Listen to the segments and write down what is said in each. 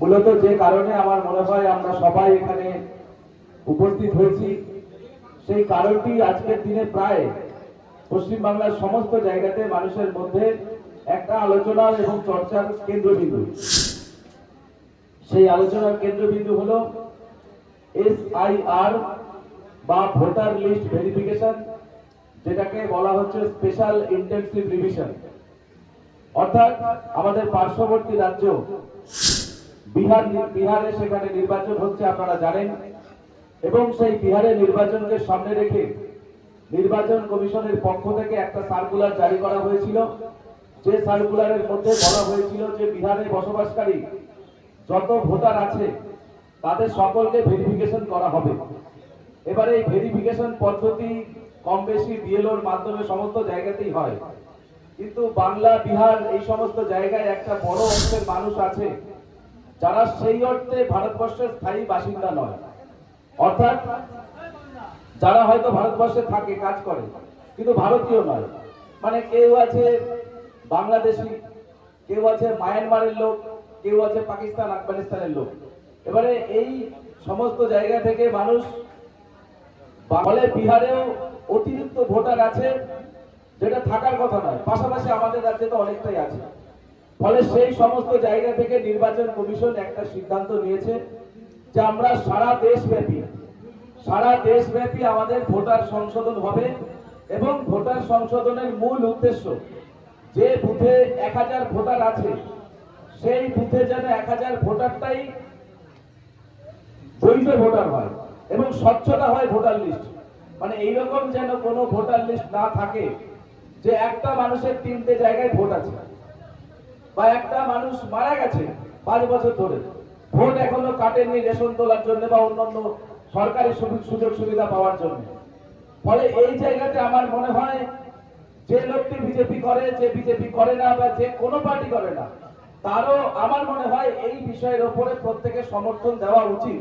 মূলত যে কারণে আমার মনে হয় আমরা সবাই এখানে উপস্থিত হয়েছি, সেই কারণটি আজকের দিনে প্রায় পশ্চিমবাংলার সমস্ত জায়গাতে মানুষের মধ্যে একটা আলোচনা এবং চর্চার কেন্দ্রবিন্দু। সেই আলোচনার কেন্দ্রবিন্দু হলো SIR বা ভোটার লিস্ট ভেরিফিকেশন, যেটাকে বলা হচ্ছে স্পেশাল ইন্টেনসিভ রিভিশন। অর্থাৎ আমাদের পার্শ্ববর্তী রাজ্য বিহারে সেখানে নির্বাচন হচ্ছে, আপনারা জানেন, এবং সেই বিহারে নির্বাচনকে সামনে রেখে নির্বাচন কমিশনের পক্ষ থেকে একটা সার্কুলার জারি করা হয়েছিল। যে সার্কুলারের মধ্যে বলা হয়েছিল যে বিহারে বসবাসকারী যত ভোটার আছে তাদের সকলকে ভেরিফিকেশন করা হবে। এবারে এই ভেরিফিকেশন পদ্ধতি কম বেশি বিএলওর মাধ্যমে সমস্ত জায়গাতেই হয়, কিন্তু বাংলা, বিহার এই সমস্ত জায়গায় একটা বড় অংশের মানুষ আছে যারা সেই অর্থে ভারতবর্ষের স্থায়ী বাসিন্দা নয়। অর্থাৎ যারা হয়তো ভারতবর্ষে থাকে, কাজ করে, কিন্তু ভারতীয় নয়। মানে কেউ আছে বাংলাদেশি, কেউ আছে মায়ানমারের লোক, কেউ আছে পাকিস্তান, আফগানিস্তানের লোক। এবারে এই সমস্ত জায়গা থেকে মানুষ, ফলে বিহারেও অতিরিক্ত ভোটার আছে, যেটা থাকার কথা নয়। পাশাপাশি আমাদের রাজ্যে তো অনেকটাই আছে। ফলে সেই সমস্ত জায়গা থেকে নির্বাচন কমিশন একটা সিদ্ধান্ত নিয়েছে যে আমরা সারা দেশব্যাপী আমাদের ভোটার সংশোধন হবে, এবং ভোটার সংশোধনের মূল উদ্দেশ্য যে বুথে 1000 ভোটার আছে সেই বুথে যেন 1000 ভোটারটাই বৈধ ভোটার হয় এবং স্বচ্ছতা হয় ভোটার লিস্ট। মানে এইরকম যেন কোনো ভোটার লিস্ট না থাকে যে একটা মানুষের 3টে জায়গায় ভোট আছে, বা একটা মানুষ মারা গেছে 5 বছর ধরে, ভোট এখনো কাটেনি রেশন তোলার জন্য বা অন্যান্য সরকারি সুযোগ সুবিধা পাওয়ার জন্য। ফলে এই জায়গাতে আমার মনে হয় যে লোকটি বিজেপি করে, যে বিজেপি করে না, বা যে কোনো পার্টি করে না, তারও আমার মনে হয় এই বিষয়ের উপরে প্রত্যেকের সমর্থন দেওয়া উচিত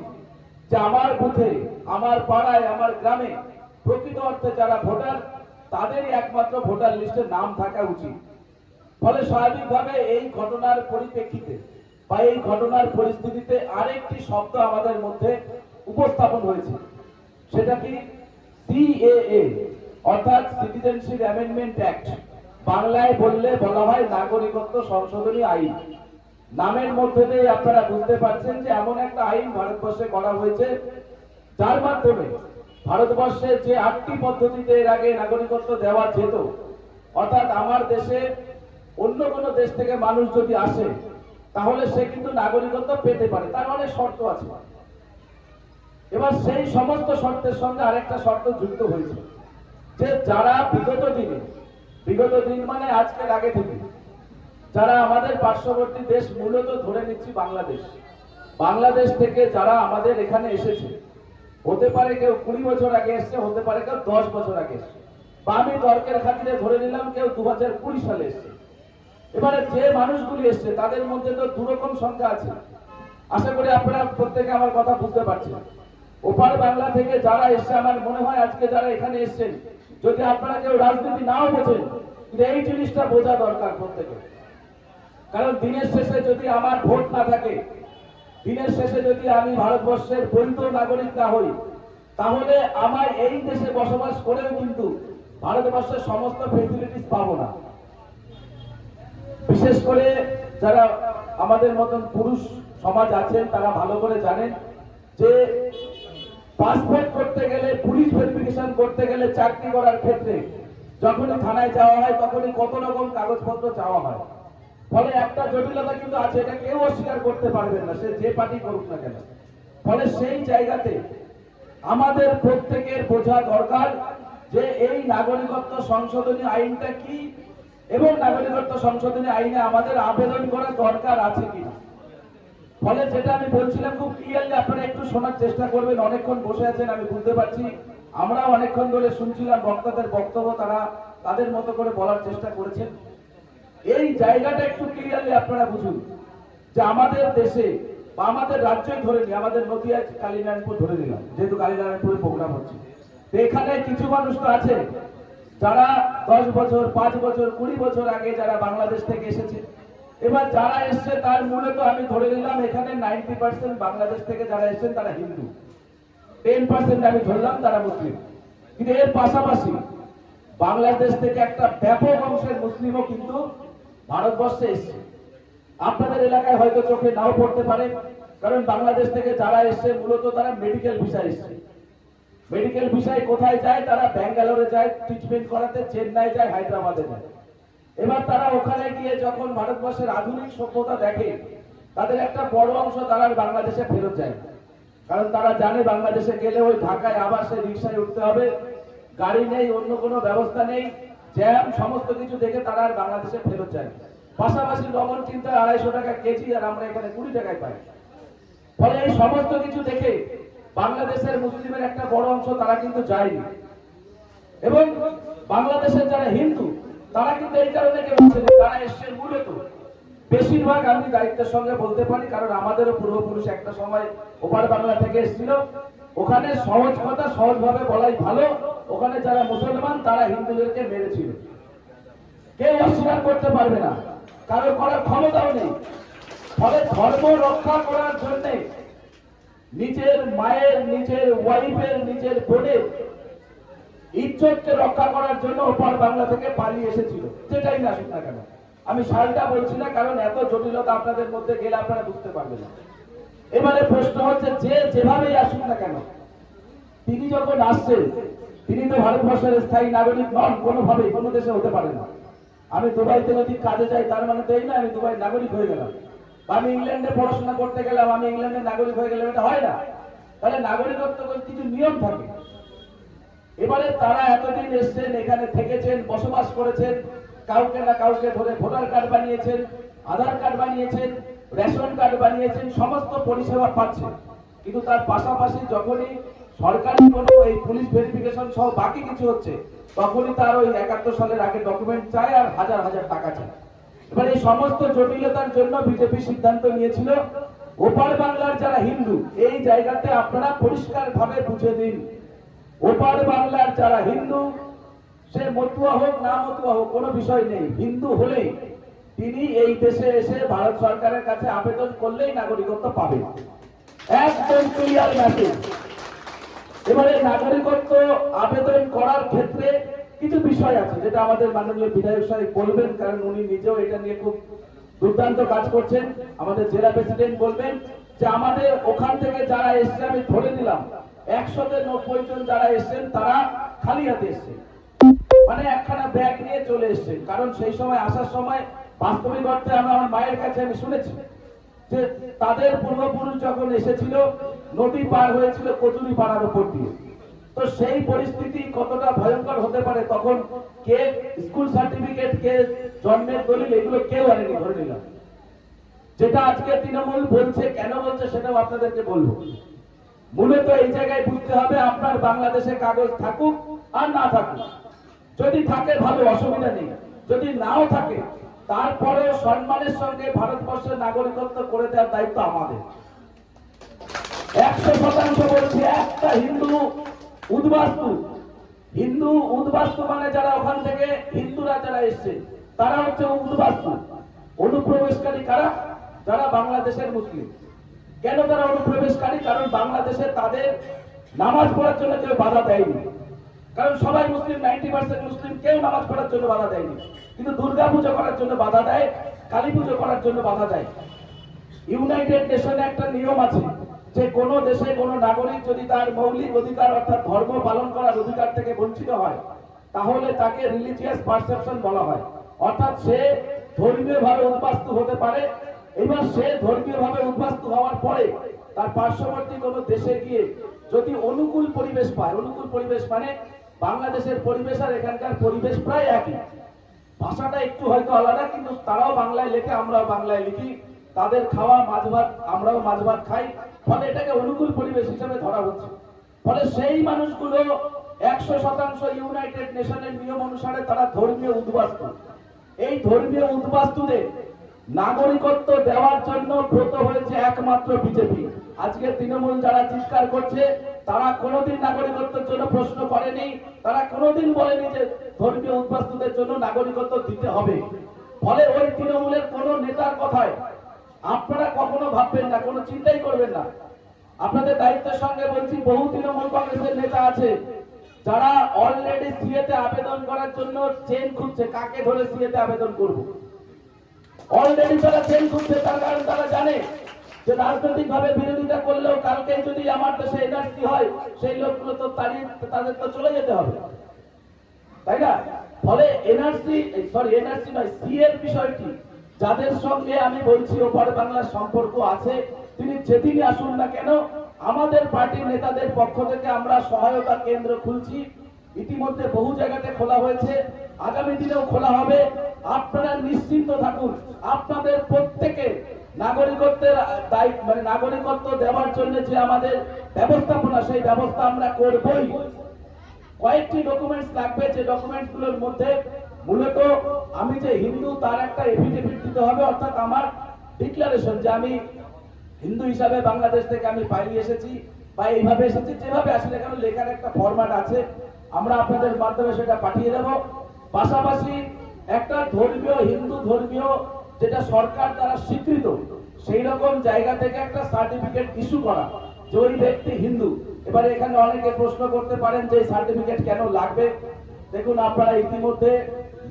যে আমার বুথে, আমার পাড়ায়, আমার গ্রামে প্রকৃত অর্থে যারা ভোটার তাদেরই একমাত্র ভোটার লিস্টে নাম থাকা উচিত। ফলে স্বাভাবিকভাবে এই ঘটনার পরিপ্রেক্ষিতে বা এই ঘটনার পরিস্থিতিতে আরেকটি শব্দ আমাদের মধ্যে উপস্থাপন হয়েছে, সেটা কি CAA, অর্থাৎ সিটিজেনশিপ অ্যামেন্ডমেন্ট অ্যাক্ট। বাংলায় বললে বলা হয় নাগরিকত্ব সংশোধনী আইন। নামের মধ্যে দিয়ে আপনারা বুঝতে পারছেন যে এমন একটা আইন ভারতবর্ষে করা হয়েছে যার মাধ্যমে ভারতবর্ষে যে 8টি পদ্ধতিতে এর আগে নাগরিকত্ব দেওয়া যেত, অর্থাৎ আমার দেশে অন্য কোনো দেশ থেকে মানুষ যদি আসে তাহলে সে কিন্তু নাগরিকত্ব পেতে পারে, তার অনেক শর্ত আছে। এবার সেই সমস্ত শর্তের সঙ্গে আরেকটা শর্ত যুক্ত হয়েছে যে যারা বিগত দিন মানে আজকের আগে থেকে যারা আমাদের পার্শ্ববর্তী দেশ, মূলত ধরে নিচ্ছি বাংলাদেশ থেকে যারা আমাদের এখানে এসেছে, হতে পারে কেউ 20 বছর আগে এসছে, হতে পারে কেউ 10 বছর আগে এসছে, বা আমি তর্কের খাতিরে ধরে নিলাম কেউ 2020 সালে এসছে। এবারে যে মানুষগুলি এসছে তাদের মধ্যে তো দুরকম সংখ্যা আছে। আশা করি আপনারা প্রত্যেকে আমার কথা বুঝতে পারছেন। ওপার বাংলা থেকে যারা এসছে, আমার মনে হয় আজকে যারা এখানে এসছেন, যদি আপনারা কেউ রাজনীতি নাও বোঝেন, কিন্তু এই জিনিসটা বোঝা দরকার প্রত্যেকে। কারণ দিনের শেষে যদি আমার ভোট না থাকে, দিনের শেষে যদি আমি ভারতবর্ষের বৈধ নাগরিক না হই, তাহলে আমার এই দেশে বসবাস করেও কিন্তু ভারতবর্ষের সমস্ত ফেসিলিটিস পাবো না। বিশেষ করে যারা আমাদের মতন পুরুষ সমাজ আছেন তারা ভালো করে জানেন যে পাসপোর্ট করতে গেলে, পুলিশ ভেরিফিকেশন করতে গেলে, চাকরি করার ক্ষেত্রে যখনই থানায় যাওয়া হয় তখনই কত রকম কাগজপত্র চাওয়া হয়। ফলে একটা জটিলতা কিন্তু আছে, এটা কেউ অস্বীকার করতে পারবেন না, সে যে পার্টি করুক না কেন। ফলে সেই জায়গাতে আমাদের প্রত্যেকের বোঝা দরকার যে এই নাগরিকত্ব সংশোধনী আইনটা কি, এবং নাগরিকত্ব সংশোধনী আইনে আমাদের আবেদন করার দরকার আছে কিনা। ফলে যেটা আমি বলছিলাম খুব ক্লিয়ারলি আপনারা একটু শোনার চেষ্টা করবেন। অনেকক্ষণ বসে আছেন, আমি বুঝতে পারছি, আমরাও অনেকক্ষণ ধরে শুনছিলাম বক্তাদের বক্তব্য, তারা তাদের মতো করে বলার চেষ্টা করেছেন। এই জায়গাটা একটু ক্লিয়ারলি আপনারা বুঝুন যে আমাদের দেশে বা আমাদের রাজ্যই ধরে নিই, আমাদের নদিয়া, কালীনারায়ণপুর ধরে নিলাম, যেহেতু কালীনারায়ণপুরে প্রোগ্রাম হচ্ছে, এখানে কিছু মানুষ তো আছে যারা 10 বছর, 5 বছর, 20 বছর আগে যারা বাংলাদেশ থেকে এসেছে, এবার যারা এসছে তার মূলত আমি ধরে নিলাম এখানে 90% বাংলাদেশ থেকে যারা এসেছেন তারা হিন্দু, 10% আমি ধরলাম তারা মুসলিম। কিন্তু এর পাশাপাশি বাংলাদেশ থেকে একটা ব্যাপক অংশের মুসলিমও কিন্তু ভারতবর্ষে এসছে। আপনাদের এলাকায় হয়তো চোখে নাও পড়তে পারে, কারণ বাংলাদেশ থেকে যারা এসছে মূলত তারা মেডিকেল ভিসায় এসছে। মেডিকেল ভিসায় কোথায় যায়? তারা ব্যাঙ্গালোরে যায় ট্রিটমেন্ট করাতে, চেন্নাই যায়, হায়দ্রাবাদে যায়। এবার তারা ওখানে গিয়ে যখন ভারতবর্ষের আধুনিক সভ্যতা দেখে, তাদের একটা বড় অংশ তারা বাংলাদেশে ফেরত যায়, কারণ তারা জানে বাংলাদেশে গেলে ওই ঢাকায় আবার সে রিক্সায় উঠতে হবে, গাড়ি নেই, অন্য কোনো ব্যবস্থা নেই, জ্যাম, সমস্ত কিছু দেখে তারা আর বাংলাদেশে ফেরত যায়। পাশাপাশি লবণ কিনতে 250 টাকা কেজি, আর আমরা এখানে 20 টাকায় পাই। ফলে এই সমস্ত কিছু দেখে বাংলাদেশের মুসলিমের একটা বড় অংশ তারা কিন্তু যায়নি। এবং বাংলাদেশের যারা হিন্দু তারা কিন্তু এই কারণে কেউ আসেনি, তারা এসছে মূলত বেশিরভাগ, আমি দায়িত্বের সঙ্গে বলতে পারি, কারণ আমাদেরও পূর্বপুরুষ একটা সময় ওপার বাংলা থেকে এসেছিল। ওখানে সহজ কথা সহজভাবে বলাই ভালো, ওখানে যারা মুসলমান তারা হিন্দুদেরকে মেরেছিল, কেউ অস্বীকার করতে পারবে না, কারো করার ক্ষমতাও নেই। ফলে ধর্ম রক্ষা করার জন্য নিজের মায়ের, নিজের ওয়াইফের, নিজের বোনের ইজ্জতকে রক্ষা করার জন্য ওপার বাংলা থেকে পালিয়ে এসেছিল, যেটাই না আসুক না কেন। আমি সালটা বলছি না, কারণ এত জটিলতা আপনাদের মধ্যে গেলে আপনারা বুঝতে পারবেন না। এবারে প্রশ্ন হচ্ছে, যে যেভাবেই আসুক না কেন, তিনি যখন আসছেন তিনি তো ভারতবর্ষের স্থায়ী নাগরিক নন, কোনোভাবেই কোনো দেশে হতে পারে না। আমি দুবাইতে যদি কাজে যাই তার মানে তো এই না আমি দুবাই নাগরিক হয়ে গেলাম, বা আমি ইংল্যান্ডে পড়াশোনা করতে গেলাম আমি ইংল্যান্ডের নাগরিক হয়ে গেলাম, এটা হয় না। তাহলে নাগরিকত্ব কিছু নিয়ম থাকে। এবারে তারা এতদিন এসছেন, এখানে থেকেছেন, বসবাস করেছেন, কাউকে না কাউকে ধরে ভোটার কার্ড বানিয়েছেন, আধার কার্ড বানিয়েছেন, রেশন কার্ড বানিয়েছেন, সমস্ত পরিষেবা পাচ্ছেন। কিন্তু তার পাশাপাশি যখনই সরকারি কোনো এই পুলিশ ভেরিফিকেশন সহ বাকি কিছু হচ্ছে, তখনই তার ওই 71 সালের আগে ডকুমেন্ট চায় আর হাজার হাজার টাকা চায়। এবার এই সমস্ত জটিলতার জন্য বিজেপি সিদ্ধান্ত নিয়েছিল, ওপার বাংলার যারা হিন্দু, এই জায়গাতে আপনারা পরিষ্কার ভাবে বুঝে দিন, ওপার বাংলার যারা হিন্দু, সে মতুয়া হোক না মতুয়া হোক কোনো বিষয় নেই, হিন্দু হলেই তিনি এই দেশে এসে ভারত সরকারের কাছে আবেদন করলেই নাগরিকত্ব পাবে। একদম ক্লিয়ার মেসেজ। এবারে নাগরিকত্ব আবেদন করার ক্ষেত্রে কিছু বিষয় আছে, যেটা আমাদের মাননীয় বিধায়ক সাহেব বলবেন, কারণ উনি নিজেও এটা নিয়ে খুব দুর্দান্ত কাজ করছেন। আমাদের জেলা প্রেসিডেন্ট বলবেন যে আমাদের ওখান থেকে যারা এসছে, আমি ধরে দিলাম 190 জন যারা এসছেন তারা খালি হাতে এসছেন, মানে একখানা ব্যাগ নিয়ে চলে এসছেন। কারণ সেই সময় আসার সময় বাস্তবিক অর্থে আমার মায়ের কাছে আমি শুনেছি যে তাদের পূর্বপুরুষ যখন এসেছিল নদী পার হয়েছিল কচুরি পাড়ার উপর দিয়ে। তো সেই পরিস্থিতি কতটা ভয়ঙ্কর হতে পারে, তখন কে স্কুল সার্টিফিকেট, কে জন্মের দলিল, এগুলো কেউ আনেনি, ধরে নিলাম। যেটা আজকে তৃণমূল বলছে, কেন বলছে সেটাও আপনাদেরকে বলবো। মূলত এই জায়গায় বুঝতে হবে, আপনার বাংলাদেশে কাগজ থাকুক আর না থাকুক, যদি থাকে ভালো, অসুবিধা নেই, যদি নাও থাকে তারপরে সম্মানের সঙ্গে ভারতবর্ষের নাগরিকত্ব করে দেওয়ার দায়িত্ব আমাদের। 100% বলছি, একটা হিন্দু উদ্বাস্তু মানে যারা ওখান থেকে হিন্দুরা যারা এসছে তারা হচ্ছে উদ্বাস্তু। অনুপ্রবেশকারী কারা? যারা বাংলাদেশের মুসলিম। কেন তারা অনুপ্রবেশকারী? কারণ বাংলাদেশে তাদের নামাজ পড়ার জন্য কেউ বাধা দেয়নি, কারণ সবাই মুসলিম, 90% মুসলিম, কেউ নামাজ পড়ার জন্য বাধা দেয়নি। কিন্তু দুর্গা পুজো করার জন্য বাধা দেয়, কালী পুজো করার জন্য বাধা দেয়। ইউনাইটেড নেশনে একটা নিয়ম আছে যে কোন দেশে কোন নাগরিক যদি তার মৌলিক অধিকার অর্থাৎ ধর্ম পালন করার অধিকার থেকে বঞ্চিত হয়, তাহলে তাকে রিলিজিয়াস পারসেপশন বলা হয়, অর্থাৎ সে ধর্মীয়ভাবে উদ্বাস্তু হতে পারে। এবার সে ধর্মীয়ভাবে উদ্বাস্তু হওয়ার পরে তার পার্শ্ববর্তী কোনো দেশে গিয়ে যদি অনুকূল পরিবেশ পায়, অনুকূল পরিবেশ মানে বাংলাদেশের পরিবেশ আর এখানকার পরিবেশ প্রায় একই, ভাষাটা একটু হয়তো আলাদা, কিন্তু তারাও বাংলায় লেখে, আমরাও বাংলায় লিখি, তাদের খাওয়া মাছ ভাত, আমরাও মাছ ভাত খাই, ফলে এটাকে অনুকূল পরিবেশ হিসেবে ধরা হচ্ছে। ফলে সেই মানুষগুলো 100% ইউনাইটেড নেশনের নিয়ম অনুসারে তারা ধর্মীয় উদ্বাস্তু। এই ধর্মীয় উদ্বাস্তুদের নাগরিকত্ব দেওয়ার জন্য ব্রত হয়েছে একমাত্র বিজেপি। আজকে তৃণমূল যারা চিৎকার করছে তারা কোনোদিন নাগরিকত্বের জন্য প্রশ্ন করেনি, তারা কোনোদিন বলেনি যে ধর্মীয় উদ্বাস্তুদের জন্য নাগরিকত্ব দিতে হবে। ফলে ওই তৃণমূলের কোন নেতার কথায় আপনারা কখনো ভাববেন না, কোনো চিন্তাই করবেন না। আপনাদের দায়িত্বের সঙ্গে বলছি, বহু তৃণমূল কংগ্রেসের নেতা আছে যারা অলরেডি সিএতে আবেদন করার জন্য চেন খুঁজছে, কাকে ধরে সিএতে আবেদন করব। অলরেডি তারা চেন খুঁজছে, তার কারণ তারা জানে যে রাজনৈতিক ভাবে বিরোধিতা করলেও কালকে যদি আমার দেশে এনআরসি হয়, সেই লোকগুলো তো তাদের তো চলে যেতে হবে, তাই না? ফলে এনআরসি নয়, সি এর বিষয়টি যাদের সঙ্গে আমি বলছি ওপার বাংলার সম্পর্ক আছে, তিনি যেদিনই আসুন না কেন, আমাদের পার্টির নেতাদের পক্ষ থেকে আমরা সহায়তা কেন্দ্র খুলছি। ইতিমধ্যে বহু জায়গাতে খোলা হয়েছে, আগামী দিনেও খোলা হবে। আপনারা নিশ্চিন্ত থাকুন, আপনাদের প্রত্যেকে নাগরিকত্বের দায়িত্ব নাগরিকত্ব দেওয়ার জন্য যে আমাদের ব্যবস্থাপনা, সেই ব্যবস্থা আমরা করবই। কয়েকটি ডকুমেন্টস লাগবে, যে ডকুমেন্টস গুলোর মধ্যে মূলত আমি যে হিন্দু তার একটা এফিডেভিট দিতে হবে, অর্থাৎ আমার ডিক্লারেশন যে আমি হিন্দু হিসাবে বাংলাদেশ থেকে আমি পালিয়ে এসেছি বা এইভাবে এসেছি, যেভাবে আসলে এখানে লেখার একটা ফরম্যাট আছে, আমরা আপনাদের মাধ্যমে সেটা পাঠিয়ে দেব। পাশাপাশি একটা ধর্মীয়, হিন্দু ধর্মীয় যেটা সরকার দ্বারা স্বীকৃত, সেই রকম জায়গা থেকে একটা সার্টিফিকেট ইস্যু করা যে ওই ব্যক্তি হিন্দু। এবারে এখানে অনেকে প্রশ্ন করতে পারেন যে সার্টিফিকেট কেন লাগবে। দেখুন, আপনারা ইতিমধ্যে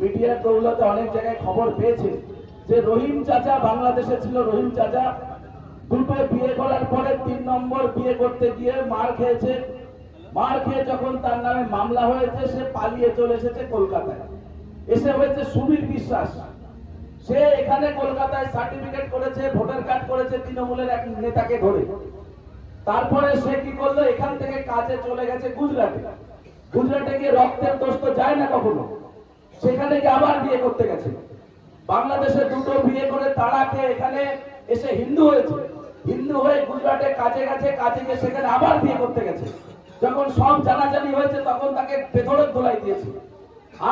মিডিয়ার দৌলতে অনেক জায়গায় খবর পেয়েছেন যে রহিম চাচা বাংলাদেশে ছিল, রহিম চাচা দুটো বিয়ে করার পরে 3 নম্বর বিয়ে করতে গিয়ে মার খেয়েছে। মার খেয়ে যখন তার নামে মামলা হয়েছে, সে পালিয়ে চলে এসেছে কলকাতায়, এসে হয়েছে সুবীর বিশ্বাস। সে এখানে কলকাতায় সার্টিফিকেট করেছে, ভোটার কার্ড করেছে তৃণমূলের এক নেতাকে ধরে। তারপরে সে কি করলো, এখান থেকে কাজে চলে গেছে গুজরাটে। গুজরাটে গিয়ে রক্তের দোষ তো যায় না কখনো, সেখানে গিয়ে আবার বিয়ে করতে গেছে। বাংলাদেশে দুটো বিয়ে করে তারা খেয়ে এখানে এসে হিন্দু হয়েছে, হিন্দু হয়ে গুজরাটে কাজে গেছে, কাজে গিয়ে সেখানে আবার বিয়ে করতে গেছে। যখন সব জানাজানি হয়েছে তখন তাকে বেধড়ক ধোলাই দিয়েছে।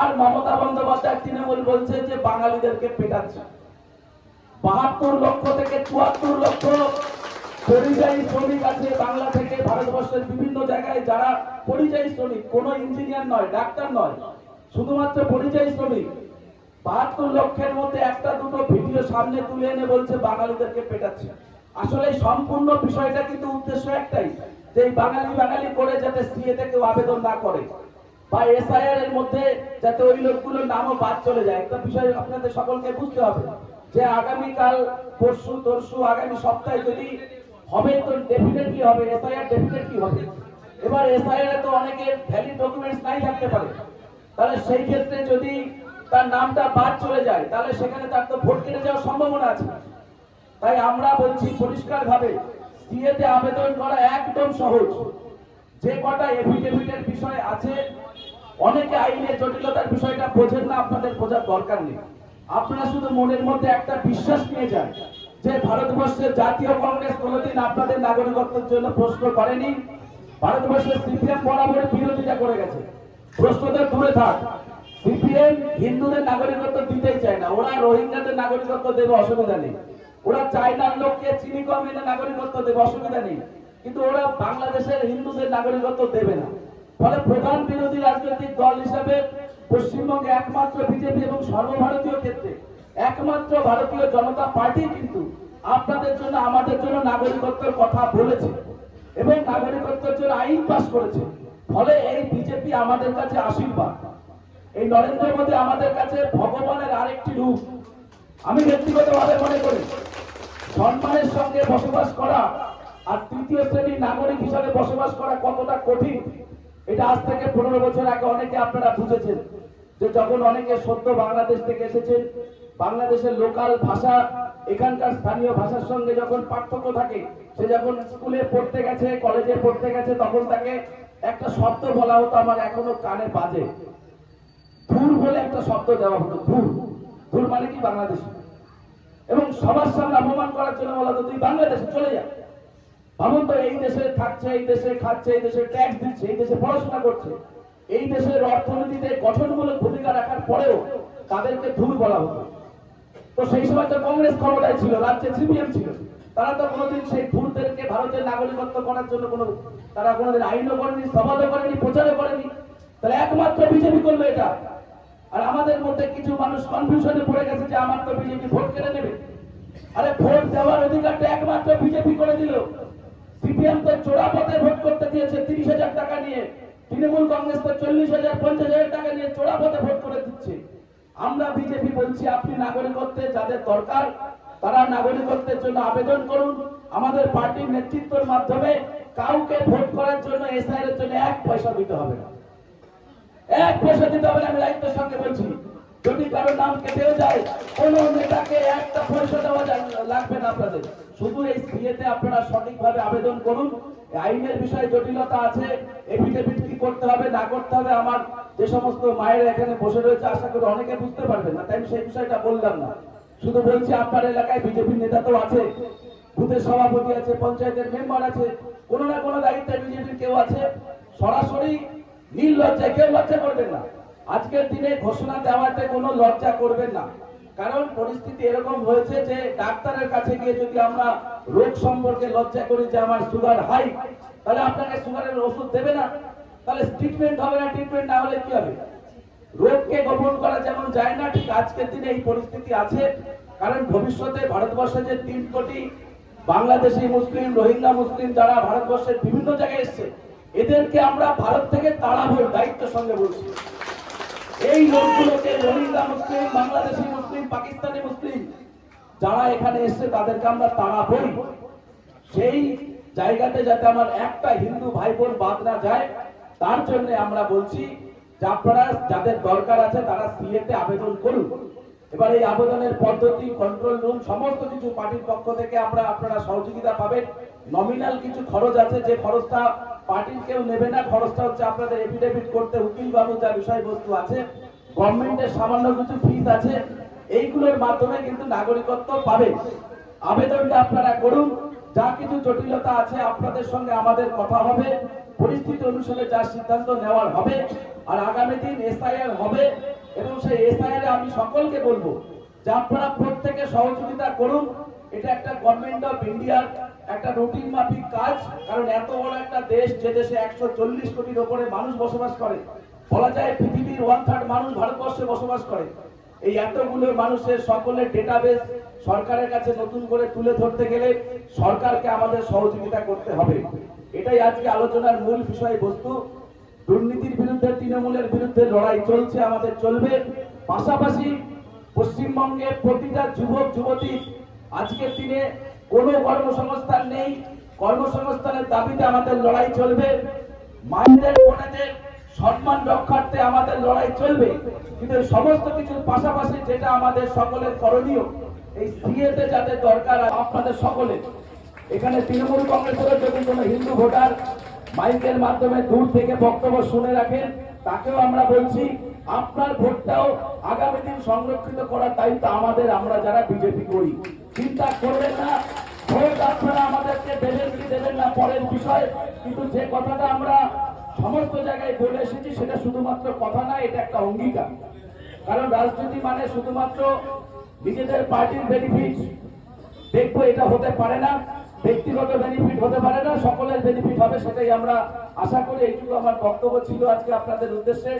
আর মমতা বন্দ্যোপাধ্যায় তৃণমূল বলছে যে বাঙালিদেরকে পেটাচ্ছে। 72 লক্ষ থেকে 74 লক্ষ পরিযায়ী শ্রমিক আছে বাংলা থেকে, ভারতবর্ষের বিভিন্ন জায়গায় যারা পরিযায়ী শ্রমিক, কোন ইঞ্জিনিয়ার নয়, ডাক্তার নয়, শুধুমাত্র পরিযায়ী শ্রমিক। 72 লক্ষের মধ্যে একটা দুটো ভিডিও সামনে তুলে এনে বলছে বাঙালিদেরকে পেটাচ্ছে। আসলে সম্পূর্ণ বিষয়টা কিন্তু উদ্দেশ্য একটাই, যে বাঙালি করে যাতে সিএতে কেউ আবেদন না করে বা এসআইআর এর মধ্যে যাতে ওই লোকগুলোর নামও বাদ চলে যায়। একটা বিষয় আপনাদের সকলকে বুঝতে হবে যে আগামীকাল, পরশু, তরশু, আগামী সপ্তাহে যদি হবে তো ডেফিনেটলি হবে, এসআইআর ডেফিনেটলি হবে। এবার এসআইআর তো অনেকের ভ্যালিড ডকুমেন্টস নাই থাকতে পারে, তাহলে সেই ক্ষেত্রে যদি তার নামটা বাদ চলে যায়, তাহলে সেখানে তার তো ভোট কেটে যাওয়ার সম্ভাবনা আছে। তাই আমরা বলছি পরিষ্কার ভাবে, সিএতে আবেদন করা একদম সহজ। যে কটা এফিডেভিটের বিষয় আছে, অনেকে আইনের জটিলতার বিষয়টা বোঝেন না, আপনাদের বোঝার দরকার নেই। আপনারা শুধু মনের মধ্যে একটা বিশ্বাস নিয়ে যান যে ভারতবর্ষের জাতীয় কংগ্রেস কোনোদিন আপনাদের নাগরিকত্বের জন্য প্রশ্ন করেনি। ভারতবর্ষের সিপিএম বরাবর বিরোধিতা করে গেছে। প্রশ্নটা দূরে থাক, সিপিএম হিন্দুদের নাগরিকত্ব দিতেই চায় না, ওরা রোহিঙ্গাদের নাগরিকত্ব দেবে, অসুবিধা নেই। ওরা চায়নার লোককে চিনি কম এনে নাগরিকত্ব দেবে, অসুবিধা নেই, কিন্তু ওরা বাংলাদেশের হিন্দুদের নাগরিকত্ব দেবে না। ফলে প্রধান বিরোধী রাজনৈতিক দল হিসেবে পশ্চিমবঙ্গে একমাত্র বিজেপি এবং সর্বভারতীয় ক্ষেত্রে একমাত্র ভারতীয় জনতা পার্টি কিন্তু আপনাদের জন্য, আমাদের জন্য নাগরিকত্বের কথা বলেছে এবং নাগরিকত্বের জন্য আইন পাস করেছে। ফলে এই বিজেপি আমাদের কাছে আশীর্বাদ, এই নরেন্দ্র মোদী আমাদের কাছে ভগবানের আরেকটি রূপ। আমি ব্যক্তিগতভাবে মনে করি সম্মানের সঙ্গে বসবাস করা আর তৃতীয় শ্রেণীর নাগরিক হিসাবে বসবাস করা কতটা কঠিন, এটা আজ থেকে 15 বছর আগে অনেকে আপনারা বুঝেছেন। যে যখন অনেকে সদ্য বাংলাদেশ থেকে এসেছেন, বাংলাদেশের লোকাল ভাষা এখানকার স্থানীয় ভাষার সঙ্গে যখন পার্থক্য থাকে, সে যখন স্কুলে পড়তে গেছে, কলেজে পড়তে গেছে, তখন তাকে একটা শব্দ বলা হতো, আমার এখনো কানে বাজে, ধুর বলে একটা শব্দ দেওয়া হতো, ধুর। ধুর মানে কি বাংলাদেশ, এবং সবার সামনে অপমান করার জন্য বলা হতো তুই বাংলাদেশে চলে যা। ভাবুন তো, এই দেশে থাকছে, এই দেশে খাচ্ছে, এই দেশে ট্যাক্স দিচ্ছে, এই দেশে পড়াশোনা করছে, এই দেশের অর্থনীতিতে গঠনমূলক ভূমিকা রাখার পরেও তাদেরকে ধুর বলা হতো। তো সেই সময় তো কংগ্রেস ক্ষমতায় ছিল, রাজ্যে সিপিএম ছিল, তারা তো কোনোদিন সেই ধুরদেরকে ভারতের নাগরিকত্ব করার জন্য তারা কোনোদিন আইনও করেনি, সভাও করেনি, প্রচারও করেনি। তাহলে একমাত্র বিজেপি করলো এটা। আর আমাদের মধ্যে কিছু মানুষ কনফিউশনে পড়ে গেছে যে আমার তো বিজেপি ভোট কেড়ে নেবে। আরে ভোট দেওয়ার অধিকারটা একমাত্র বিজেপি করে দিল। সিপিএম তো চোরা পথে ভোট করতে দিয়েছে 30,000 টাকা নিয়ে, তৃণমূল কংগ্রেস তো 40,000 50,000 টাকা নিয়ে চোরা পথে ভোট করে দিচ্ছে। আমরা বিজেপি বলছি আপনি নাগরিকত্বে যাদের দরকার তারা নাগরিকত্বের জন্য আবেদন করুন। আমাদের পার্টির নেতৃত্বের মাধ্যমে কাউকে ভোট করার জন্য এসআইআর এর জন্য 1 পয়সা দিতে হবে না, 1 পয়সা দিতে হবে না। আমি দায়িত্বের সঙ্গে বলছি, যদি কারো নাম কেটেও যায় কোন নেতাকে 1টা পয়সা দেওয়া লাগবে না আপনাদের। শুধু এই সিএতে আপনারা সঠিকভাবে আবেদন করুন। আইনের বিষয়ে জটিলতা আছে, এফিডেভিট কি করতে হবে না করতে হবে আমার যে সমস্ত মায়ের এখানে বসে রয়েছে আশা করি অনেকে বুঝতে পারবেন না, তাই সেই বিষয়টা বললাম না। শুধু বলছি আপনার এলাকায় বিজেপির নেতা তো আছে, বুথের সভাপতি আছে, পঞ্চায়েতের মেম্বার আছে, কোনো না কোনো দায়িত্বে বিজেপির কেউ আছে। সরাসরি নির্লজ্জায় কেউ লজ্জা করবেন না। আজকের দিনে ঘোষণা দেওয়াতে কোনো লজ্জা করবেন না, কারণ পরিস্থিতি এরকম হয়েছে যে ডাক্তারের কাছে গিয়ে যদি আমরা রোগ সম্পর্কে লজ্জা করি যে আমার সুগার হাই, তাহলে আপনাকে সুগারের ওষুধ দেবে না, তাহলে ট্রিটমেন্ট হবে না। ট্রিটমেন্ট না হলে কি হবে? রোগকে গোপন করা যেমন যায় না, ঠিক আজকের দিনে এই পরিস্থিতি আছে। কারণ ভবিষ্যতে ভারতবর্ষে যে 3 কোটি বাংলাদেশি মুসলিম, রোহিঙ্গা মুসলিম যারা ভারতবর্ষের বিভিন্ন জায়গায় এসছে, এদেরকে আমরা ভারত থেকে তাড়াবো, দায়িত্বের সঙ্গে বলছি। এই লোকগুলোকে রোহিঙ্গা মুসলিম, বাংলাদেশি মুসলিম, পাকিস্তানি মুসলিম যারা এখানে এসছে তাদেরকে আমরা তাড়াবই। সেই জায়গাতে যাতে আমার একটা হিন্দু ভাই বোন বাদ না যায়, তার জন্য আমরা বলছি যে আপনারা যাদের দরকার আছে তারা সিএতে আবেদন করুন। এবার এই আবেদনের পদ্ধতি, কন্ট্রোল রুম, সমস্ত কিছু পার্টির পক্ষ থেকে আপনারা সহযোগিতা পাবেন। নমিনাল কিছু খরচ আছে, যে খরচটা পার্টির কেউ নেবে না, খরচটা হচ্ছে আপনাদের এফিডেভিট করতে উকিল বাবু যা বিষয়বস্তু আছে, গভর্নমেন্টের সামান্য কিছু ফিস আছে, এইগুলোর মাধ্যমে কিন্তু নাগরিকত্ব পাবে। আবেদনটা আপনারা করুন। যা কিছু জটিলতা আছে আপনাদের সঙ্গে আমাদের কথা হবে, পরিস্থিতি অনুসারে যা সিদ্ধান্ত নেওয়ার হবে। আর আগামী দিন এসআইআর হবে, এবং সেই এসআইআর আমি সকলকে বলবো যে আপনারা প্রত্যেকে সহযোগিতা করুন। এটা একটা গভর্নমেন্ট অফ ইন্ডিয়ার একটা রুটিন মাফিক কাজ, কারণ এত বড় একটা দেশ, যে দেশে 140 কোটির উপরে মানুষ বসবাস করে, বলা যায় পৃথিবীর 1/3 মানুষ ভারতবর্ষে বসবাস করে। এই এতগুলো মানুষের সকলের ডেটাবেস সরকারের কাছে নতুন করে তুলে ধরতে গেলে সরকারকে আমাদের সহযোগিতা করতে হবে। এটাই আজকে আলোচনার মূল বিষয়বস্তু। দুর্নীতির বিরুদ্ধে, তৃণমূলের বিরুদ্ধে লড়াই চলছে, আমাদের চলবে। পাশাপাশি পশ্চিমবঙ্গে প্রতিটা যুবক যুবতী আজকের দিনে কোনো কর্মসংস্থান নেই, কর্মসংস্থানের দাবিতে আমাদের লড়াই চলবে। মায়েদের বোনেদের সম্মান রক্ষার্থে আমাদের লড়াই চলবে। কিন্তু সমস্ত কিছুর পাশাপাশি যেটা আমাদের সকলের করণীয়, এই সিএতে যাদের দরকার আপনাদের সকলে, এখানে তৃণমূল কংগ্রেসের যদি কোনো হিন্দু ভোটার মাইকের মাধ্যমে দূর থেকে বক্তব্য শুনে রাখেন, তাকেও আমরা বলছি আপনার ভোটটাও আগামী দিন সংরক্ষিত করার দায়িত্ব আমাদের, আমরা যারা বিজেপি করি। চিন্তা করবেন না ভোট আপনারা আমাদেরকে দেবেন কি দেবেন না পরের বিষয়, কিন্তু যে কথাটা আমরা সমস্ত জায়গায় বলে এসেছি সেটা শুধুমাত্র কথা না, এটা একটা অঙ্গীকার। কারণ রাজনীতি মানে শুধুমাত্র নিজেদের পার্টির বেনিফিট দেখবো, এটা হতে পারে না। ব্যক্তিগত বেনিফিট হতে পারে না, সকলের বেনিফিট হবে, সেটাই আমরা আশা করি। এইটুকু আমার বক্তব্য ছিল আজকে আপনাদের উদ্দেশ্যে।